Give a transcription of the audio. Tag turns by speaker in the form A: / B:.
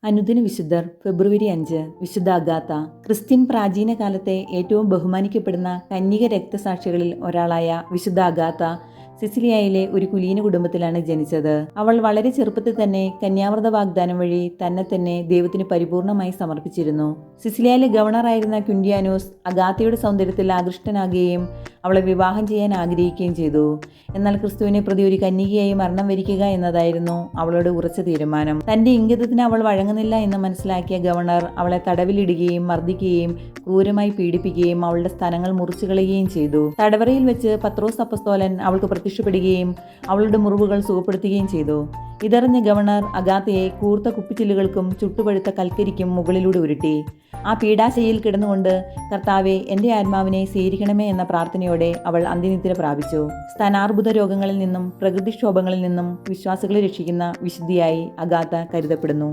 A: അനുദിന വിശുദ്ധർ ഫെബ്രുവരി 5 വിശുദ്ധ അഗാത്ത. ക്രിസ്ത്യൻ പ്രാചീന കാലത്തെ ഏറ്റവും ബഹുമാനിക്കപ്പെടുന്ന കന്യക രക്തസാക്ഷികളിൽ ഒരാളായ വിശുദ്ധ അഗാത്ത സിസിലിയയിലെ ഒരു കുലീന കുടുംബത്തിലാണ് ജനിച്ചത്. അവൾ വളരെ ചെറുപ്പത്തിൽ തന്നെ കന്യാവ്രത വാഗ്ദാനം വഴി തന്നെ ദൈവത്തിന് പരിപൂർണമായി സമർപ്പിച്ചിരുന്നു. സിസിലിയയിലെ ഗവർണറായിരുന്ന ക്വിന്റിയാനോസ് അഗാത്തയുടെ സൗന്ദര്യത്തിൽ ആകൃഷ്ടനാകുകയും അവളെ വിവാഹം ചെയ്യാൻ ആഗ്രഹിക്കുകയും ചെയ്തു. എന്നാൽ ക്രിസ്തുവിനെ പ്രതി ഒരു കന്യകയായി മരണം വരിക്കുക എന്നതായിരുന്നു അവളുടെ ഉറച്ച തീരുമാനം. തന്റെ ഇംഗിതത്തിന് അവൾ വഴങ്ങുന്നില്ല എന്ന് മനസ്സിലാക്കിയ ഗവർണർ അവളെ തടവിലിടുകയും മർദ്ദിക്കുകയും ക്രൂരമായി പീഡിപ്പിക്കുകയും അവളുടെ സ്ഥലങ്ങൾ മുറിച്ചു കളയുകയും ചെയ്തു. തടവറയിൽ വെച്ച് പത്രോസ് അപ്പസ്തോലൻ അവൾക്ക് പ്രത്യക്ഷപ്പെടുകയും അവളുടെ മുറിവുകൾ സുഖപ്പെടുത്തുകയും ചെയ്തു. ഇതറിഞ്ഞ ഗവർണർ അഗാത്തയെ കൂർത്ത കുപ്പിച്ചില്ലുകൾക്കും ചുട്ടുപഴുത്ത കൽക്കരിക്കും മുകളിലൂടെ ഉരുട്ടി. ആ പീഡാശയിൽ കിടന്നുകൊണ്ട് കർത്താവെ, എൻ്റെ ആത്മാവിനെ സ്വീകരിക്കണമേ എന്ന പ്രാർത്ഥനയോടെ അവൾ അന്ത്യനിദ്ര പ്രാപിച്ചു. സ്ഥാനാർബുദ രോഗങ്ങളിൽ നിന്നും പ്രകൃതിക്ഷോഭങ്ങളിൽ നിന്നും വിശ്വാസികളെ രക്ഷിക്കുന്ന വിശുദ്ധിയായി അഗാത്ത കരുതപ്പെടുന്നു.